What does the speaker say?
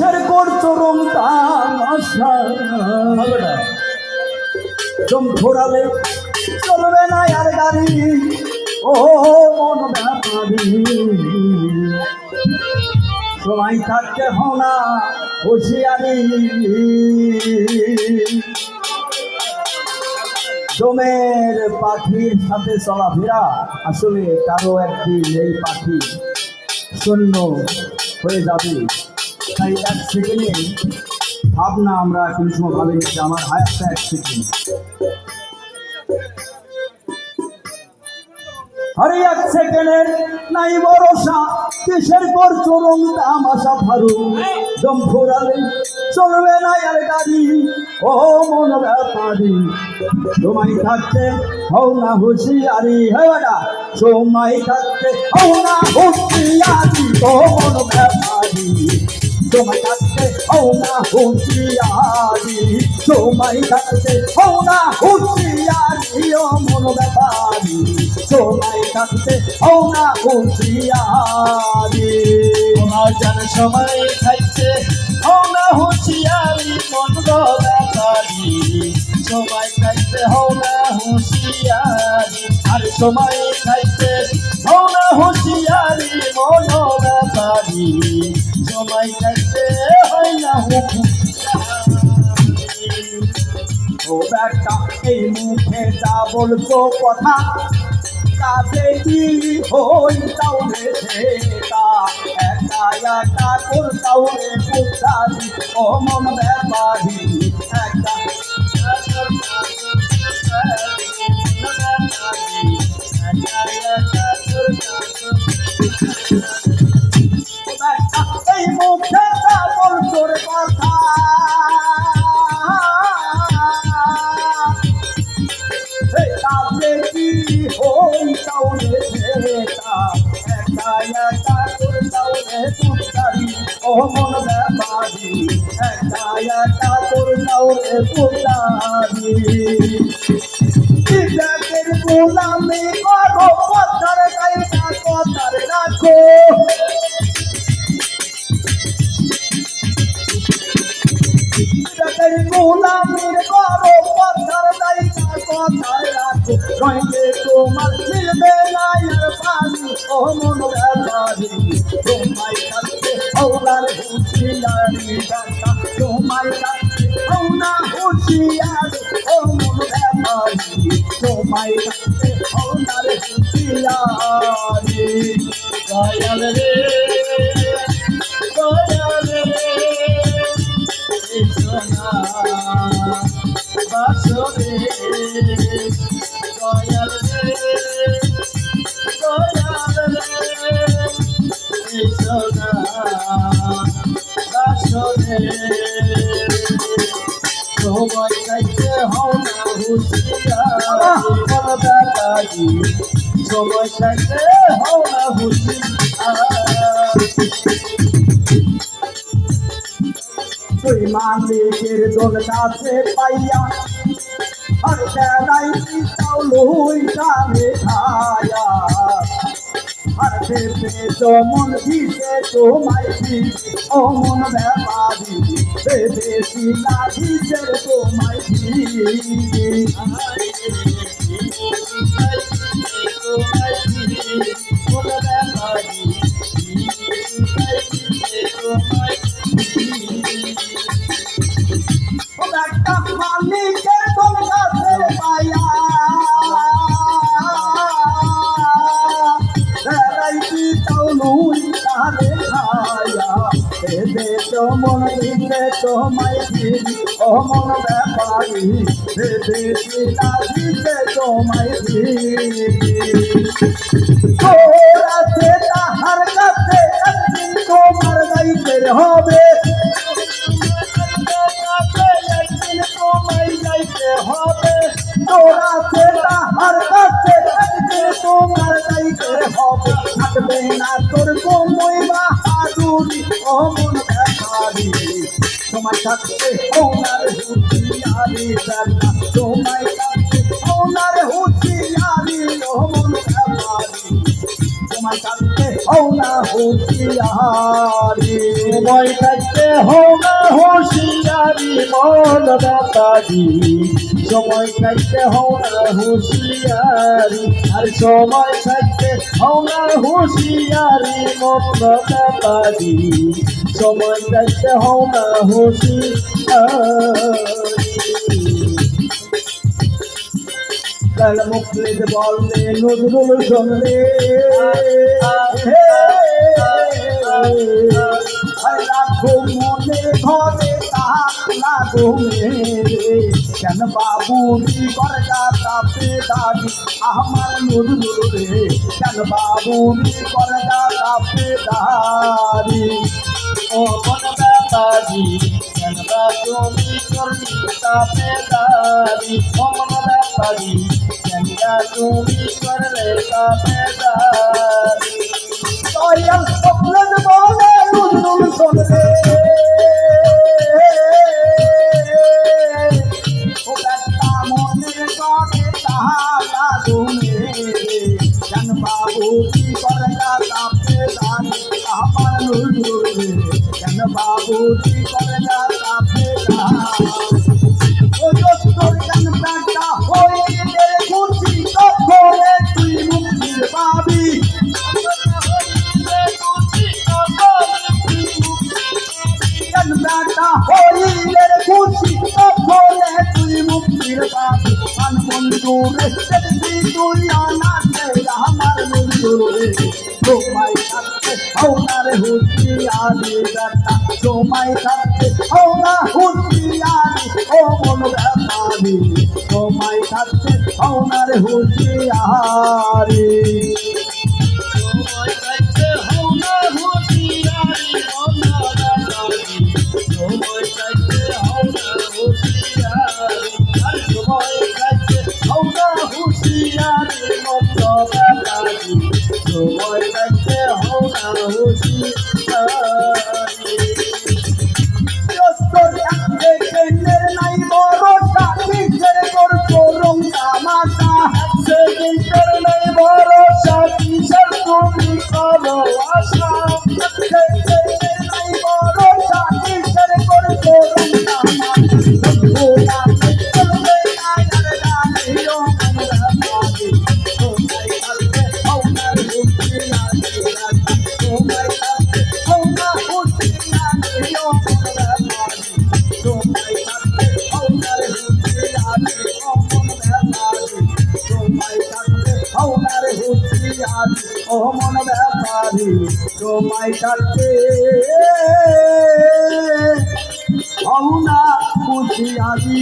কিসের করছো রং তামাশা দম ঘোরালে চলবে না আর গাড়ি ও মন ব্যাপারি সময় থাকতে হও না হুঁশিয়ারি দমের পাখির সাথে চলাফেরা আসলে কারো একদিন এই পাখি শূন্য হয়ে যাবে তাই এক সেকেন্ডে ভাবনা আমরা কিন্তু সময় ভাবিনি যে আমার হায়াতটা এক সেকেন্ড আরে এক সেকেন্ডের নাই ভরসা কিসের করছো রং তামাশা ফারু দম ঘোরালে চলবে না আর গাড়ি ও মন ব্যাপারি সময় থাকতে হও না হুঁশিয়ারি হেওয়াটা সময় থাকতে হও না হুঁশিয়ারি ও মন ব্যাপারি সময় থাকতে হও না হুঁশিয়ারি সময় থাকতে হও না হুঁশিয়ারি ও মন ব্যাপারি সময় থাকতে হও না হুঁশিয়ারি তোমার যেন সময় থাকতে হও না হুঁশিয়ারি মন ব্যাপারি সময় থাকতে হও না হুঁশিয়ারি আর সময় থাকতে হও না হুঁশিয়ারি মন ব্যাপারি সময় থাকতে হয় না ও ব্যাটা এই মুখে যা বলছো কথা কাজে কি হই তাহলে সেটা একা একা করতাও রে পুত্রাদি ও মন ব্যাপারি একা এই মুখে যা বলছো রে কথা কাজে কি হই তাহলে সেটা একা একা করতাও রে পুত্রাদি ও মন ব্যাপারি একা একা করতাও রে পুত্রাদি বিবেকের গোলামি করো কথার গাইটা কথার রাখো বিবেকের গোলামির করো কথার গাইটা কথার রাখো নইলে তোমার মিলবে না আর পানি ও মন ব্যাপারি তোমায় থাকতে হওয়ার হুঁশিয়ারি ডাকা তোমায় থাকতে হও না হুঁশিয়ারি ও মন ব্যাপারি তোমায় থাকতে হওয়ার হুঁশিয়ারি দয়াল রে দয়াল রে সোনা বাসরে দয়াল রে দয়াল রে সোনা বাসরে সময় থাকতে হও না হুঁশিয়ারি সময় থাকতে হও না হুঁশিয়ারি তুই মালিকের দোল কাছে পাইয়া আর বেড়াই তাও লুই কানে খায়া আর ভেবে মন দিছে তোমায় দিছে ও মন ব্যাপারি ভেবে শিলা দিছে তোমায় দিছে একটা মালিকের দোল কাছে পাইয়া বেড়াইছি তাও লুই কানে খায়া ভেবে মন দিছে তোমায় দিছে ও মন ব্যাপারি ভেবে শিলা দিছে তোমায় দিছে আছে তাহার কাছে একদিন তোমার গাইতে হবে একদিন তোমায় গাইতে হবে তোরাছে তাহার কাছে একদিন তোমার গাইতে হবে থাকবে না তোর সময় বাহাদুরি ও মন ব্যাপারি তোমায় থাকতে ওনার হুঁশিয়ারি বেটা তোমায় থাকতে ওনার হুঁশিয়ারি ও মন ব্যাপারি তোমায় থাকতে হও না হুঁশিয়ারি সময় থাকতে হও না হুঁশিয়ারি মন ব্যাপারি সময় থাকতে হও না হুঁশিয়ারি আর সময় থাকতে হও না হুঁশিয়ারি মন ব্যাপারি সময় থাকতে হও না হুঁশিয়ারি কাল মুখলেদ বললে নজরুল শুনলে লাখো মনে ঘরে লাগো মেরে কেন বাবুরি করগা তাপে দাদি আমার নজরুল রে কেন বাবুরি করগা তাপে দাদি ও মন ব্যাপারি কেনবা তুমি করলি তাপে দারি ও মন ব্যাপারি কেনবা তুমি করলে তাপে দারি দয়াল মুখলেদ বলে নজরুল শুনলে ও একটা মনে ঘরে লাগো মেরে কেন বাবুরি করগা তাপে দাদি আমার নজরুল রে কেন বাবুরি করগা তাপে দাদি ও দোস্তর গান প্রাণটা হইলে খুশি তখন তুই মুক্তির পাবি গান প্রাণটা হইলে খুশি তখন তুই মুক্তির পাবি মান বন্ধুরে দেখবি তুই অনাথে আমার বন্ধুরে তোমায় থাকতে হও না রে হুঁশিয়ারি গাটা তোমায় থাকতে হও না হুঁশিয়ারি ও মন ব্যাপারি তোমায় থাকতে হও না রে হুঁশিয়ারি সময় থাকতে হও না হুঁশিয়ারি মন ব্যাপারি সময় থাকতে হও না হুঁশিয়ারি আর সময় থাকতে হও না হুঁশিয়ারি মন ব্যাপারি সময় থাকতে হও না হুঁশিয়ারি দোস্তর থাকতে কেন্দ্রের নাই ভরসা কিসের করছো রং তামাশা সেদিনকার নাই ভরসা কিসের তুমি করো আশা কেন্দ্রের নাই ভরসা কিসের করছো রং তামাশা চলবে না আর গানে ও মন ব্যাপারি তোমায় থাকতে হও না রে হুঁশিয়ারি গাটা তোমায় থাকতে হও না হুঁশিয়ারি ও মন ব্যাপারি তোমায় থাকতে হও না রে হুঁশিয়ারি ও মন ব্যাপারি তোমায় থাকতে হও না রে হুঁশিয়ারি ও মন ব্যাপারি তোমায় থাকতে হও না হুঁশিয়ারি